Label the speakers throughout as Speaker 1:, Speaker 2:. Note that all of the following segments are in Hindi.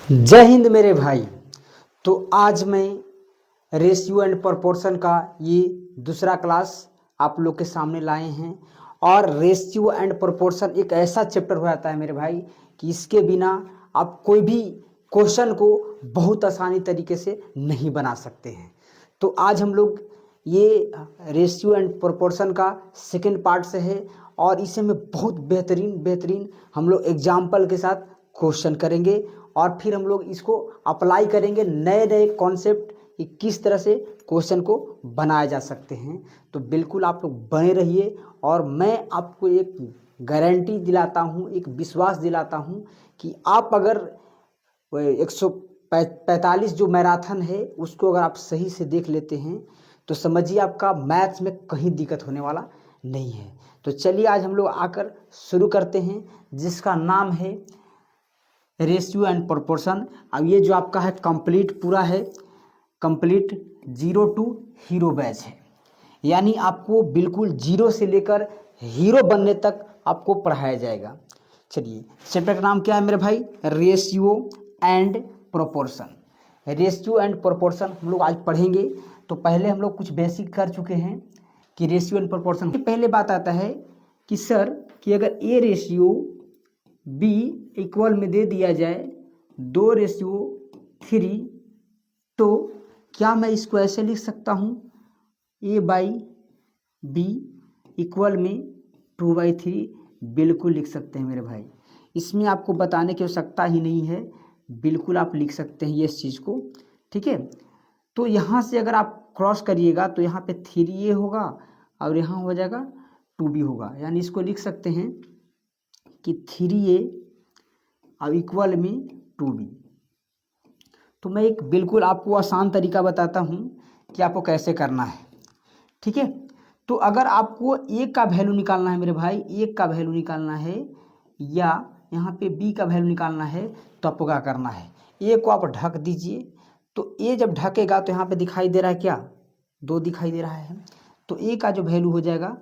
Speaker 1: जय हिंद मेरे भाई। तो आज मैं रेशियो एंड प्रोपोर्शन का ये दूसरा क्लास आप लोग के सामने लाए हैं। और रेशियो एंड प्रोपोर्शन एक ऐसा चैप्टर हो जाता है मेरे भाई कि इसके बिना आप कोई भी क्वेश्चन को बहुत आसानी तरीके से नहीं बना सकते हैं। तो आज हम लोग ये रेशियो एंड प्रोपोर्शन का सेकंड पार्ट से है और इसे में बहुत बेहतरीन हम लोग एग्जाम्पल के साथ क्वेश्चन करेंगे और फिर हम लोग इसको अप्लाई करेंगे नए नए कॉन्सेप्ट कि किस तरह से क्वेश्चन को बनाए जा सकते हैं। तो बिल्कुल आप लोग बने रहिए और मैं आपको एक गारंटी दिलाता हूँ, एक विश्वास दिलाता हूँ कि आप अगर 145 जो मैराथन है उसको अगर आप सही से देख लेते हैं तो समझिए आपका मैथ्स में कहीं दिक्कत होने वाला नहीं है। तो चलिए आज हम लोग आकर शुरू करते हैं जिसका नाम है रेशियो एंड प्रोपोर्शन। अब ये जो आपका है कंप्लीट पूरा है, कंप्लीट 0 टू हीरो बैच है, यानी आपको बिल्कुल जीरो से लेकर हीरो बनने तक आपको पढ़ाया जाएगा। चलिए चैप्टर का नाम क्या है मेरे भाई? Ratio and proportion. Ratio and proportion हम लोग आज पढ़ेंगे। तो पहले हम लोग कुछ बेसिक कर चुके हैं कि रेशियो एंड प्रोपोर्शन। पहले बात आता है कि सर कि अगर ए रेशियो बी इक्वल में दे दिया जाए 2:3, तो क्या मैं इसको ऐसे लिख सकता हूँ A/B इक्वल में 2/3? बिल्कुल लिख सकते हैं मेरे भाई, इसमें आपको बताने की आवश्यकता ही नहीं है, बिल्कुल आप लिख सकते हैं ये इस चीज़ को। ठीक है, तो यहाँ से अगर आप क्रॉस करिएगा तो यहाँ पे 3A होगा और यहाँ हो जाएगा 2B होगा, यानी इसको लिख सकते हैं कि 3A अब इक्वल में 2B। तो मैं एक बिल्कुल आपको आसान तरीका बताता हूँ कि आपको कैसे करना है। ठीक है, तो अगर आपको A का वैल्यू निकालना है मेरे भाई, A का वैल्यू निकालना है या यहाँ पे B का वैल्यू निकालना है तो आपको क्या करना है, A को आप ढक दीजिए। तो A जब ढकेगा तो यहाँ पे दिखाई दे रहा है क्या? 2 दिखाई दे रहा है। तो A का जो वैल्यू हो जाएगा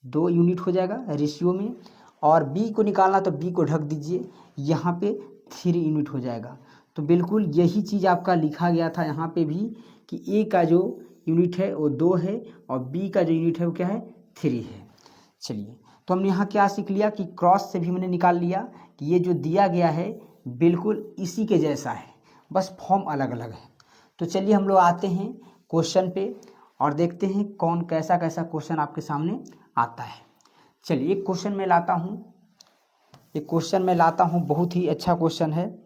Speaker 1: 2 यूनिट हो जाएगा रेशियो में, और B को निकालना तो B को ढक दीजिए, यहाँ पे 3 यूनिट हो जाएगा। तो बिल्कुल यही चीज़ आपका लिखा गया था यहाँ पे भी कि A का जो यूनिट है वो 2 है और B का जो यूनिट है वो क्या है, 3 है। चलिए, तो हमने यहाँ क्या सीख लिया कि क्रॉस से भी मैंने निकाल लिया कि ये जो दिया गया है बिल्कुल इसी के जैसा है, बस फॉर्म अलग अलग है। तो चलिए हम लोग आते हैं क्वेश्चन पे और देखते हैं कौन कैसा कैसा क्वेश्चन आपके सामने आता है। चलिए एक क्वेश्चन मैं लाता हूँ, बहुत ही अच्छा क्वेश्चन है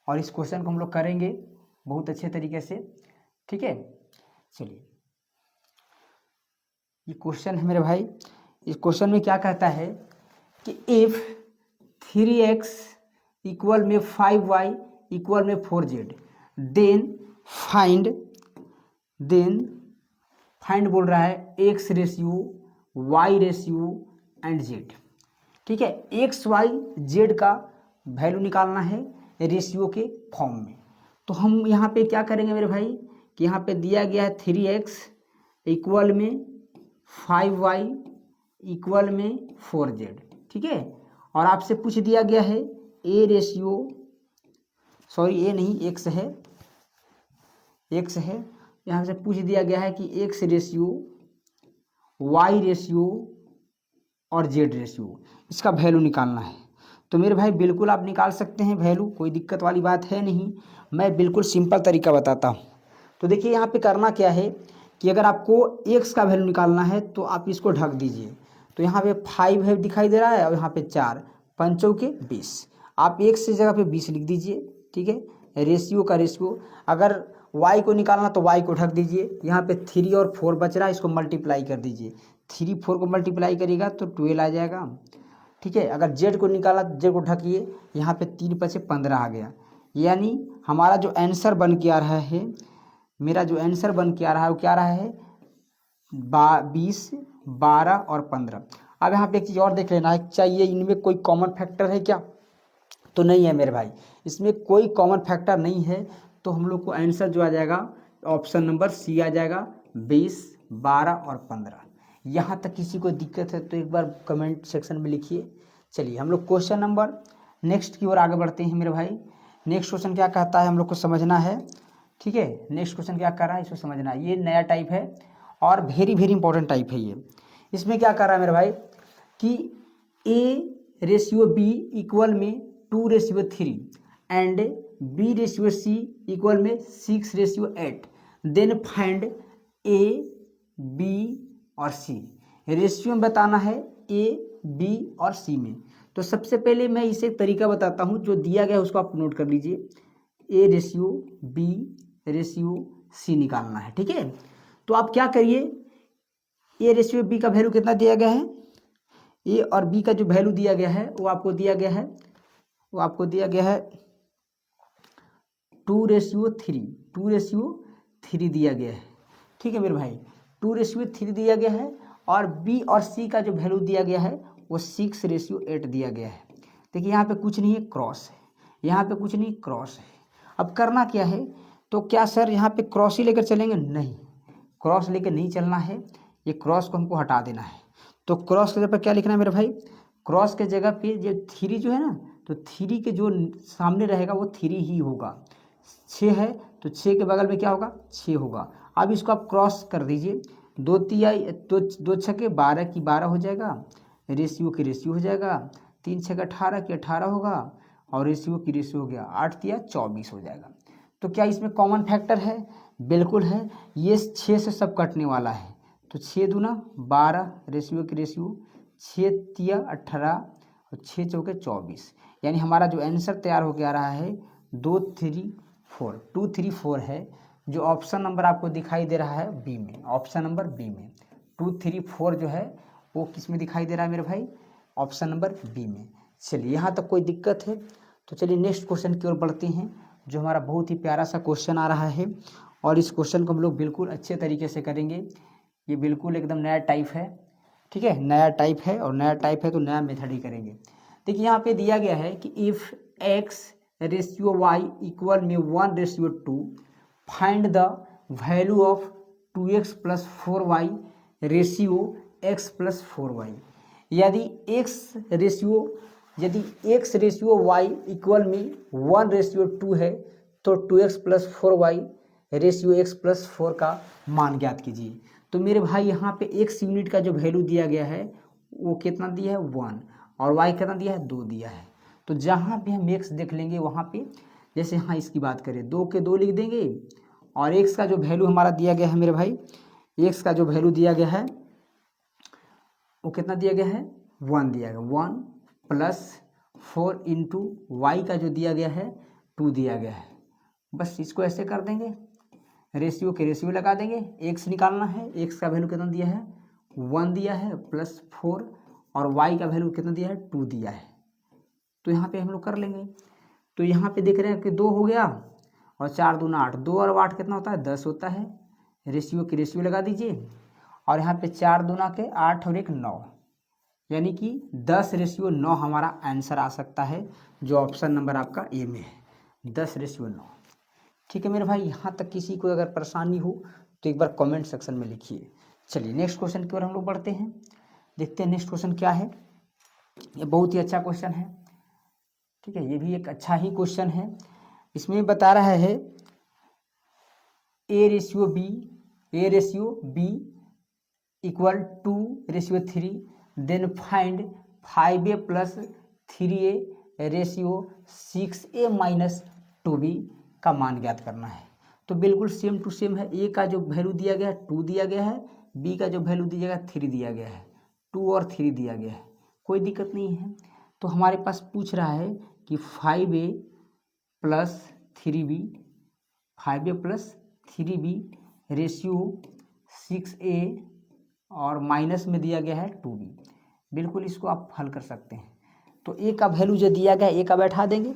Speaker 1: और इस क्वेश्चन को हम लोग करेंगे बहुत अच्छे तरीके से। ठीक है, चलिए ये क्वेश्चन है मेरे भाई। इस क्वेश्चन में क्या कहता है कि इफ 3x इक्वल में 5y इक्वल में 4z देन फाइंड बोल रहा है x ratio, y ratio and z। ठीक है, x y z का वैल्यू निकालना है रेशियो के फॉर्म में। तो हम यहाँ पे क्या करेंगे मेरे भाई कि यहाँ पे दिया गया है 3x इक्वल में 5y इक्वल में 4z। ठीक है, और आपसे पूछ दिया गया है a रेशियो, सॉरी a नहीं x है, यहाँ से पूछ दिया गया है कि x रेशियो, y रेशियो और z रेशियो, इसका वैल्यू निकालना है। तो मेरे भाई बिल्कुल आप निकाल सकते हैं वैल्यू, कोई दिक्कत वाली बात है नहीं, मैं बिल्कुल सिंपल तरीका बताता हूँ। तो देखिए यहाँ पे करना क्या है कि अगर आपको x का वैल्यू निकालना है तो आप इसको ढक दीजिए। तो यहाँ पे 5 है दिखाई दे रहा है और यहाँ पे 4, 5 चौके 20, आप x की जगह पे 20 लिख दीजिए। ठीक है, रेशियो का रेशियो। अगर y को निकालना तो y को ढक दीजिए, यहाँ पे 3 और 4 बच रहा है, इसको मल्टीप्लाई कर दीजिए, 3 4 को मल्टीप्लाई करिएगा तो 12 आ जाएगा। ठीक है, अगर z को निकाला तो z को ढकिए, यहाँ पे 3 5 15 आ गया, यानी हमारा जो आंसर बन के आ रहा है, मेरा जो आंसर बन के आ रहा है वो क्या आ रहा है 20, 12 और 15। अब यहाँ पे एक चीज़ और देख लेना है, चाहिए इनमें कोई कॉमन फैक्टर है क्या? तो नहीं है मेरे भाई, इसमें कोई कॉमन फैक्टर नहीं है। तो हम लोग को आंसर जो आ जाएगा ऑप्शन नंबर सी आ जाएगा, 20, 12 और 15। यहाँ तक किसी को दिक्कत है तो एक बार कमेंट सेक्शन में लिखिए। चलिए हम लोग क्वेश्चन नंबर नेक्स्ट की ओर आगे बढ़ते हैं मेरे भाई। नेक्स्ट क्वेश्चन क्या कहता है हम लोग को समझना है, ठीक है। नेक्स्ट क्वेश्चन क्या कर रहा है इसको समझना है। ये नया टाइप है और वेरी वेरी इंपॉर्टेंट टाइप है ये। इसमें क्या कर रहा है मेरे भाई कि A/B इक्वल में 2/3 एंड B/C इक्वल में 6/8, देन फाइंड A, B और C। रेशियो में बताना है A, B और C में। तो सबसे पहले मैं इसे एक तरीका बताता हूँ, जो दिया गया है उसको आप नोट कर लीजिए। A/B/C निकालना है, ठीक है। तो आप क्या करिए, A/B का वैल्यू कितना दिया गया है, ए और बी का जो वैल्यू दिया गया है वो आपको दिया गया है 2/3 दिया गया है, ठीक है मेरे भाई। 2/3 दिया गया है और बी और सी का जो वैल्यू दिया गया है वो 6/8 दिया गया है। देखिए यहाँ पे कुछ नहीं है, क्रॉस है, यहाँ पे कुछ नहीं, क्रॉस है। अब करना क्या है, तो क्या सर यहाँ पे क्रॉस ही लेकर चलेंगे, नहीं, क्रॉस लेकर नहीं चलना है, ये क्रॉस को हमको हटा देना है। तो क्रॉस के जगह पर क्या लिखना है मेरे भाई, क्रॉस के जगह पे ये 3 जो है ना, तो 3 के जो सामने रहेगा वो 3 ही होगा। 6 है तो 6 के बगल में क्या होगा, 6 होगा। अब इसको आप क्रॉस कर दीजिए, 2 छक्के 12 की 12 हो जाएगा, रेशियो की रेशियो हो जाएगा, 3 छक्के 18 की 18 होगा, और रेशियो की रेशियो हो गया 8 तिया 24 हो जाएगा। तो क्या इसमें कॉमन फैक्टर है, बिल्कुल है। ये 6 से सब कटने वाला है, तो 6 दूना 12, रेशियो की रेशियो 6 तिया 18 और 6 चौके 24, यानी हमारा जो आंसर तैयार होकर आ रहा है 234 है, जो ऑप्शन नंबर आपको दिखाई दे रहा है बी में, ऑप्शन नंबर बी में 234 जो है वो किस में दिखाई दे रहा है मेरे भाई, ऑप्शन नंबर बी में। चलिए यहाँ तक कोई दिक्कत है, तो चलिए नेक्स्ट क्वेश्चन की ओर बढ़ते हैं, जो हमारा बहुत ही प्यारा सा क्वेश्चन आ रहा है, और इस क्वेश्चन को हम लोग बिल्कुल अच्छे तरीके से करेंगे। ये बिल्कुल एकदम नया टाइप है, ठीक है, नया टाइप है, और नया टाइप है तो नया मेथड ही करेंगे। देखिए यहाँ पे दिया गया है कि इफ़ x/y इक्वल में 1/2, find the value of 2x + 4y ratio x + 4y। यदि x/y इक्वल में 1/2 है तो 2x + 4y रेशियो x + 4 का मान ज्ञात कीजिए। तो मेरे भाई यहाँ पे x यूनिट का जो वैल्यू दिया गया है वो कितना दिया है 1, और y कितना दिया है 2 दिया है। तो जहाँ पे हम x देख लेंगे वहाँ पे, जैसे यहाँ इसकी बात करें 2 के 2 लिख देंगे, और x का जो वैल्यू हमारा दिया गया है मेरे भाई, x का जो वैल्यू दिया गया है वो कितना दिया गया है 1 दिया गया, 1 + 4 × y का जो दिया गया है 2 दिया गया है। बस इसको ऐसे कर देंगे, रेशियो के रेशियो लगा देंगे, x निकालना है, x का वैल्यू कितना दिया है 1 दिया है +4, और y का वैल्यू कितना दिया है 2 दिया है। तो यहाँ पे हम लोग कर लेंगे। तो यहाँ पे देख रहे हैं कि 2 हो गया, और 4 दूना 8, 2 और 8 कितना होता है 10 होता है, रेशियो की रेशियो लगा दीजिए, और यहाँ पे 4 दूना के 8 और 1 9, यानी कि 10/9 हमारा आंसर आ सकता है, जो ऑप्शन नंबर आपका ए में है, 10/9। ठीक है मेरे भाई, यहाँ तक किसी को अगर परेशानी हो तो एक बार कमेंट सेक्शन में लिखिए। चलिए नेक्स्ट क्वेश्चन की ओर हम लोग बढ़ते हैं, देखते हैं नेक्स्ट क्वेश्चन क्या है। ये बहुत ही अच्छा क्वेश्चन है, ठीक है, ये भी एक अच्छा ही क्वेश्चन है। इसमें बता रहा है A/B equal 2/3, then find 5a + 3a ratio 6a - 2b का मान ज्ञात करना है। तो बिल्कुल सेम टू सेम है, a का जो वैल्यू दिया गया है 2 दिया गया है, b का जो वैल्यू दिया गया है 3 दिया गया है, 2 और 3 दिया गया है, कोई दिक्कत नहीं है। तो हमारे पास पूछ रहा है कि 5a + 3b रेशियो 6a और माइनस में दिया गया है 2b। बिल्कुल इसको आप हल कर सकते हैं। तो a का वैल्यू जो दिया गया है a का बैठा देंगे,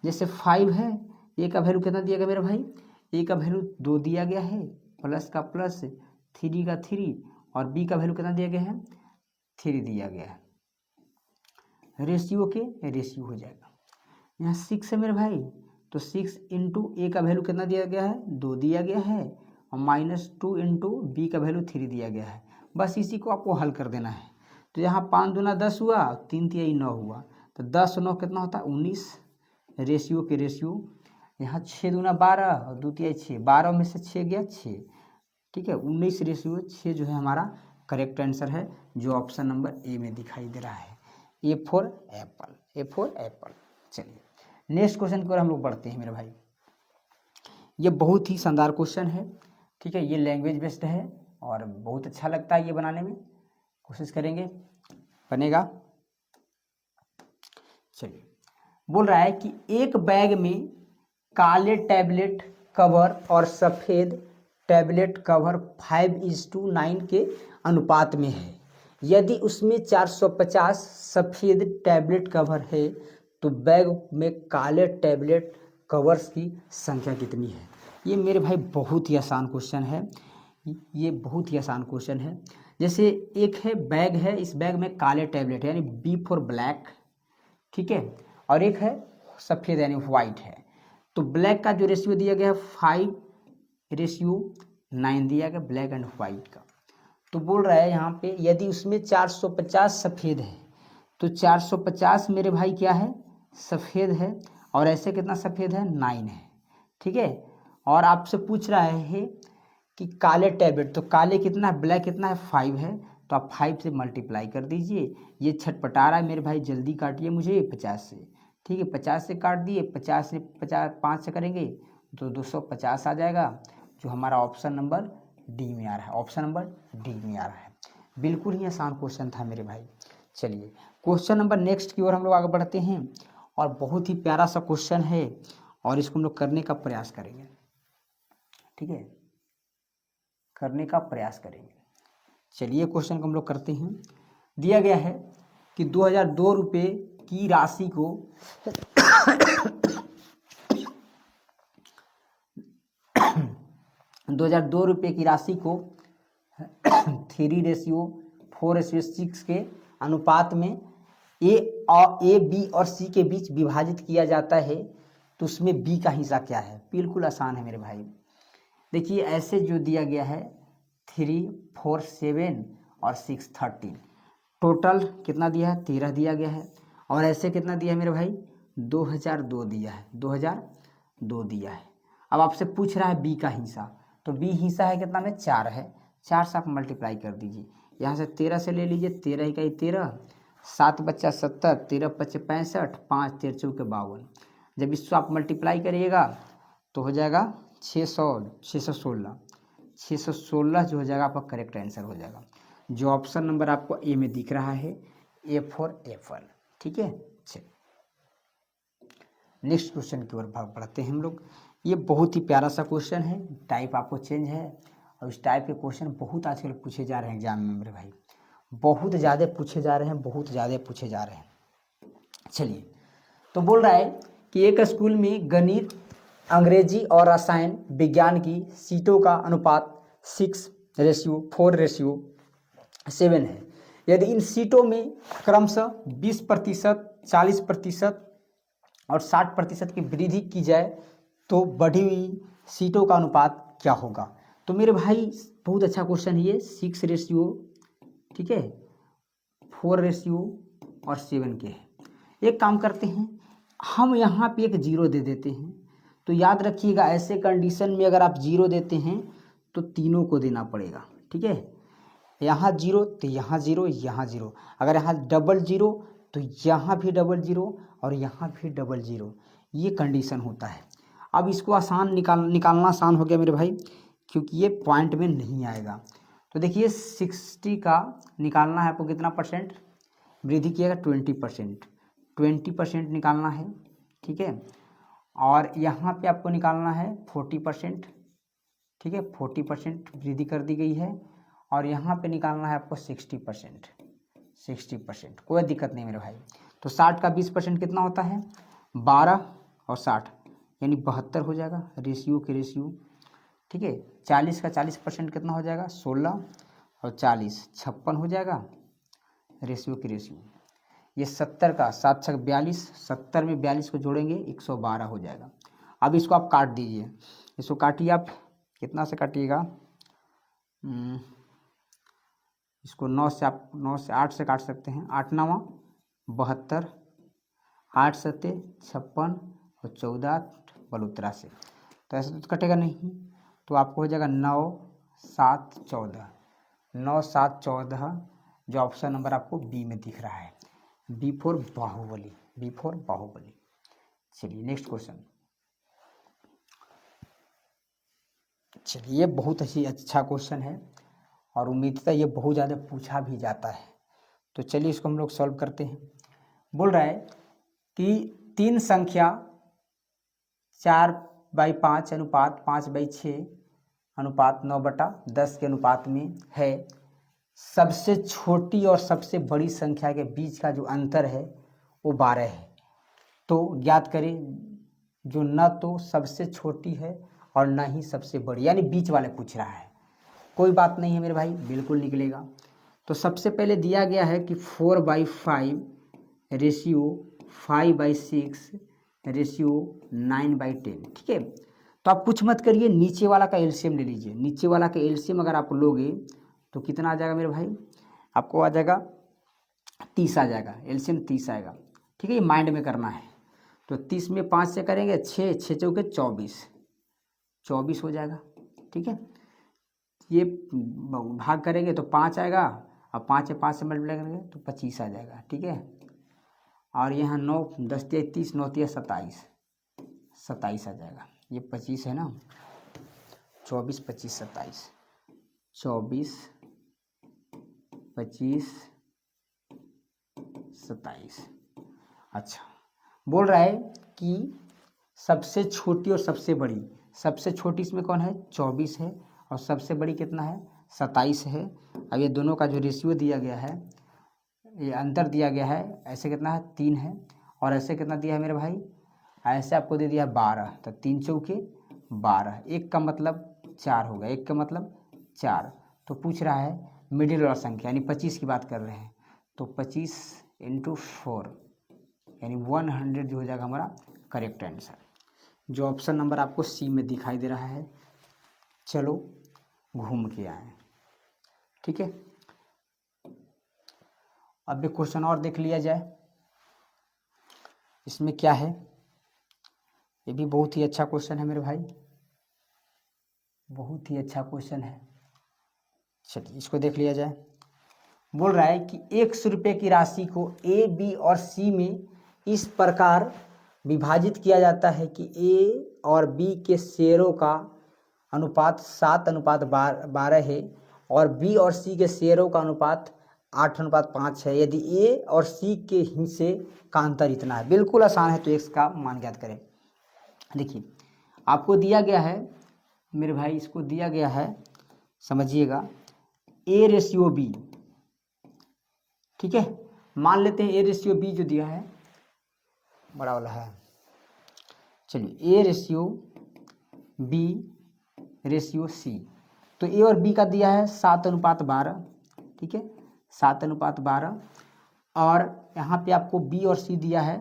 Speaker 1: जैसे 5 है, a का वैल्यू कितना दिया गया मेरे भाई, a का वैल्यू 2 दिया गया है, प्लस का प्लस, 3 का 3, और b का वैल्यू कितना दिया गया है 3 दिया गया है, रेशियो के रेशियो हो जाएगा। यहाँ 6 है मेरे भाई, तो 6 × a का वैल्यू कितना दिया गया है 2 दिया गया है, और -2 × b का वैल्यू 3 दिया गया है। बस इसी को आपको हल कर देना है। तो यहाँ 5 दूना 10 हुआ, 3 तिहाई 9 हुआ, तो 10 और 9 कितना होता है 19, रेशियो के रेशियो यहाँ 6 दूना 12 और 2 तिया 6, 12 में से 6 गया 6, ठीक है। 19:6 जो है हमारा करेक्ट आंसर है, जो ऑप्शन नंबर ए में दिखाई दे रहा है। A for Apple, A for Apple. चलिए नेक्स्ट क्वेश्चन की ओर हम लोग बढ़ते हैं मेरे भाई। ये बहुत ही शानदार क्वेश्चन है, ठीक है। ये लैंग्वेज बेस्ड है और बहुत अच्छा लगता है ये बनाने में, कोशिश करेंगे बनेगा। चलिए बोल रहा है कि एक बैग में काले टैबलेट कवर और सफ़ेद टैबलेट कवर 5:9 के अनुपात में है। यदि उसमें 450 सफ़ेद टैबलेट कवर है तो बैग में काले टैबलेट कवर्स की संख्या कितनी है। ये मेरे भाई बहुत ही आसान क्वेश्चन है, ये बहुत ही आसान क्वेश्चन है। जैसे एक है बैग है, इस बैग में काले टैबलेट है यानी बी फॉर ब्लैक, ठीक है, और एक है सफ़ेद यानी वाइट है। तो ब्लैक का जो रेशियो दिया गया है 5:9 दिया गया ब्लैक एंड वाइट का। तो बोल रहा है यहाँ पे यदि उसमें 450 सफ़ेद है तो 450 मेरे भाई क्या है, सफ़ेद है, और ऐसे कितना सफ़ेद है 9 है, ठीक है। और आपसे पूछ रहा है कि काले टैबलेट, तो काले कितना है, ब्लैक कितना है 5 है, तो आप 5 से मल्टीप्लाई कर दीजिए। ये छटपटा रहा है मेरे भाई, जल्दी काटिए मुझे 50 से, ठीक है। 50 से काट दिए, 50 से 5 से करेंगे तो 250 आ जाएगा, जो हमारा ऑप्शन नंबर डी में आ रहा है, ऑप्शन नंबर डी में आ रहा है। बिल्कुल ही आसान क्वेश्चन था मेरे भाई। चलिए क्वेश्चन नंबर नेक्स्ट की ओर हम लोग आगे बढ़ते हैं, और बहुत ही प्यारा सा क्वेश्चन है और इसको हम लोग करने का प्रयास करेंगे, ठीक है, करने का प्रयास करेंगे। चलिए क्वेश्चन को हम लोग करते हैं। दिया गया है कि 2002 रुपये की राशि को 2002 रुपये की राशि को 3:4:6 के अनुपात में ए बी और सी के बीच विभाजित किया जाता है, तो उसमें बी का हिस्सा क्या है। बिल्कुल आसान है मेरे भाई। देखिए ऐसे जो दिया गया है 3, 4, 7 और 6, 13, टोटल कितना दिया है 13 दिया गया है, और ऐसे कितना दिया है मेरे भाई 2002 दिया है, 2002 दिया है। अब आपसे पूछ रहा है बी का हिस्सा, तो बी हिस्सा है कितना में 4 है, 4 से आप मल्टीप्लाई कर दीजिए। यहाँ से 13 से ले लीजिए, 13 इकाई 13, 7 बच्चा 70, 13 पच्चे 65, 5 13 चौके 52। जब इसको आप मल्टीप्लाई करिएगा तो हो जाएगा 616 जो हो जाएगा आपका करेक्ट आंसर हो जाएगा, जो ऑप्शन नंबर आपको ए में दिख रहा है, ए फॉर एप्पल, ठीक है। चलिए नेक्स्ट क्वेश्चन की ओर बढ़ते हैं हम लोग। ये बहुत ही प्यारा सा क्वेश्चन है, टाइप आपको चेंज है, और इस टाइप के क्वेश्चन बहुत आजकल पूछे जा रहे हैं एग्जाम में मेरे भाई, बहुत ज़्यादा पूछे जा रहे हैं, बहुत ज़्यादा पूछे जा रहे हैं। चलिए तो बोल रहा है कि एक स्कूल में गणित, अंग्रेजी और रसायन विज्ञान की सीटों का अनुपात 6:4:7 है। यदि इन सीटों में क्रमशः 20%, 40% और 60% की वृद्धि की जाए तो बढ़ी हुई सीटों का अनुपात क्या होगा। तो मेरे भाई बहुत अच्छा क्वेश्चन है ये, 6:, ठीक है, 4:7 के है। एक काम करते हैं, हम यहाँ पे एक 0 दे देते हैं। तो याद रखिएगा ऐसे कंडीशन में अगर आप 0 देते हैं तो तीनों को देना पड़ेगा, ठीक है। यहाँ 0 तो यहाँ 0, यहाँ 0, अगर यहाँ डबल 0 तो यहाँ भी डबल 0 और यहाँ भी डबल 0, ये कंडीशन होता है। अब इसको आसान निकालना आसान हो गया मेरे भाई, क्योंकि ये पॉइंट में नहीं आएगा। तो देखिए 60 का निकालना है आपको कितना परसेंट वृद्धि किएगा, 20% निकालना है, ठीक है। और यहाँ पे आपको निकालना है 40%, ठीक है, 40% वृद्धि कर दी गई है। और यहाँ पे निकालना है आपको 60%, कोई दिक्कत नहीं मेरे भाई। तो 60 का 20% कितना होता है 12 और 60 यानी 72 हो जाएगा, रेशियो के रेशियो, ठीक है। 40 का 40% कितना हो जाएगा 16 और 40 56 हो जाएगा, रेशियो के रेशियो। ये 70 का 7 6 42, 70 में 42 को जोड़ेंगे 112 हो जाएगा। अब इसको आप काट दीजिए, इसको काटिए आप, कितना से काटिएगा, इसको 9 से 8 से काट सकते हैं, 8 9 72, 8 7 56 और 14 बलूतरा से, तो ऐसे तो कटेगा नहीं, तो आपको हो जाएगा 9 7 14, 9 7 14, जो ऑप्शन नंबर आपको बी में दिख रहा है, B for Baahubali, B for Baahubali. चलिए नेक्स्ट क्वेश्चन। चलिए ये बहुत ही अच्छा क्वेश्चन है और उम्मीद है ये बहुत ज़्यादा पूछा भी जाता है, तो चलिए इसको हम लोग सॉल्व करते हैं। बोल रहा है कि 3 संख्या 4/5 अनुपात 5/6 अनुपात 9/10 के अनुपात में है। सबसे छोटी और सबसे बड़ी संख्या के बीच का जो अंतर है वो 12 है। तो ज्ञात करें जो न तो सबसे छोटी है और न ही सबसे बड़ी, यानी बीच वाले पूछ रहा है। कोई बात नहीं है मेरे भाई, बिल्कुल निकलेगा। तो सबसे पहले दिया गया है कि 4/5 रेशियो 5/6 रेशियो 9/10, ठीक है। तो आप कुछ मत करिए, नीचे वाला का एलसीएम ले लीजिए। नीचे वाला का एलसीएम अगर आप लोगे तो कितना आ जाएगा मेरे भाई, आपको आ जाएगा 30 आ जाएगा, एलसीएम 30 आएगा, ठीक है। ये माइंड में करना है। तो 30 में 5 से करेंगे 6, 6 चौके 24 हो जाएगा, ठीक है। ये भाग करेंगे तो 5 आएगा, अब 5 है 5 से मल्टीप्लाई करेंगे तो 25 आ जाएगा, ठीक है। और यहाँ 9 10 × 30 9 × 27 आ जाएगा। ये 25 है ना, 24 25 27, 24 25 27। अच्छा, बोल रहा है कि सबसे छोटी और सबसे बड़ी, सबसे छोटी इसमें कौन है 24 है और सबसे बड़ी कितना है 27 है। अब ये दोनों का जो रेशियो दिया गया है, ये अंतर दिया गया है, ऐसे कितना है 3 है और ऐसे कितना दिया है मेरे भाई, ऐसे आपको दे दिया 12, तो 3 चौके 12, एक का मतलब 4 होगा, एक का मतलब 4। तो पूछ रहा है मिडिल वाला संख्या यानी 25 की बात कर रहे हैं, तो 25 × 4 यानी 100 जो हो जाएगा हमारा करेक्ट आंसर, जो ऑप्शन नंबर आपको सी में दिखाई दे रहा है। चलो घूम के आए, ठीक है। अब एक क्वेश्चन और देख लिया जाए, इसमें क्या है। ये भी बहुत ही अच्छा क्वेश्चन है मेरे भाई, बहुत ही अच्छा क्वेश्चन है। चलिए इसको देख लिया जाए। बोल रहा है कि 100 रुपये की राशि को ए, बी और सी में इस प्रकार विभाजित किया जाता है कि ए और बी के शेयरों का अनुपात 7:12 है और बी और सी के शेयरों का अनुपात 8:5 है। यदि ए और सी के हिस्से का अंतर इतना है। बिल्कुल आसान है, तो एक्स का मान ज्ञात करें। देखिए आपको दिया गया है मेरे भाई, इसको दिया गया है, समझिएगा A/B, ठीक है। मान लेते हैं A/B जो दिया है बड़ा वाला है। चलिए A/B/C, तो ए और बी का दिया है 7:12, ठीक है, 7:12। और यहाँ पे आपको बी और सी दिया है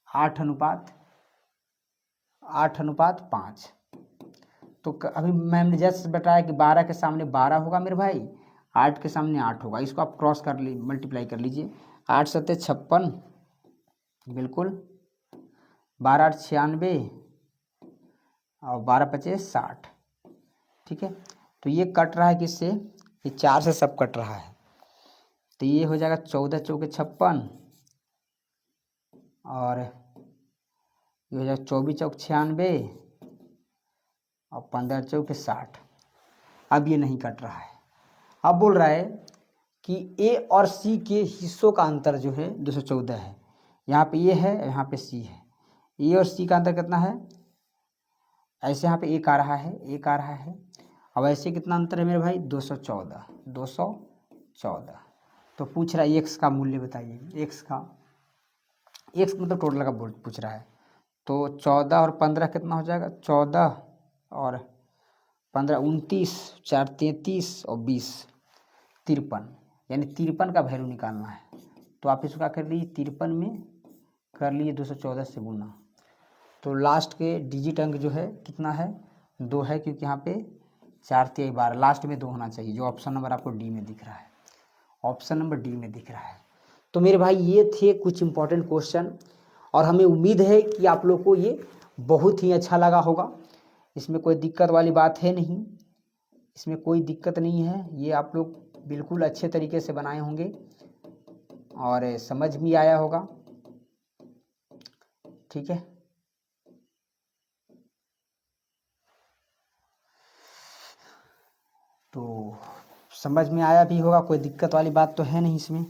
Speaker 1: 8:5। तो अभी मैम ने जस्ट बताया कि 12 के सामने 12 होगा मेरे भाई, 8 के सामने 8 होगा। इसको आप क्रॉस कर ली, मल्टीप्लाई कर लीजिए। 8 × 7 = 56, बिल्कुल, 12 × 8 = 96 और 12 × 5 = 60, ठीक है। तो ये कट रहा है किससे, ये 4 से सब कट रहा है, तो ये हो जाएगा 14 चौके 56 और ये हो जाएगा 24 चौक 96 और 15 चौके 60। अब ये नहीं कट रहा है। अब बोल रहा है कि ए और सी के हिस्सों का अंतर जो है 214 है। यहाँ पे ए है, यहाँ पे सी है। ए और सी का अंतर कितना है, ऐसे यहाँ पे एक आ रहा है, एक आ रहा है। अब ऐसे कितना अंतर है मेरे भाई 214। तो पूछ रहा है एक्स का मूल्य बताइए। एक्स मतलब टोटल का पूछ रहा है। तो 14 और 15 कितना हो जाएगा, 14 और 15 29, 4 33 और 20 53, यानी 53 का वैल्यू निकालना है। तो आप इसको क्या कर लीजिए, 53 में कर लिए 214 से गुना। तो लास्ट के डिजिट अंक जो है कितना है, 2 है, क्योंकि यहाँ पे 4 3 12 लास्ट में 2 होना चाहिए, जो ऑप्शन नंबर आपको डी में दिख रहा है, ऑप्शन नंबर डी में दिख रहा है। तो मेरे भाई ये थे कुछ इंपॉर्टेंट क्वेश्चन और हमें उम्मीद है कि आप लोग को ये बहुत ही अच्छा लगा होगा। इसमें कोई दिक्कत वाली बात है नहीं, इसमें कोई दिक्कत नहीं है। ये आप लोग बिल्कुल अच्छे तरीके से बनाए होंगे और समझ भी आया होगा। ठीक है, तो समझ में आया भी होगा, कोई दिक्कत वाली बात तो है नहीं इसमें।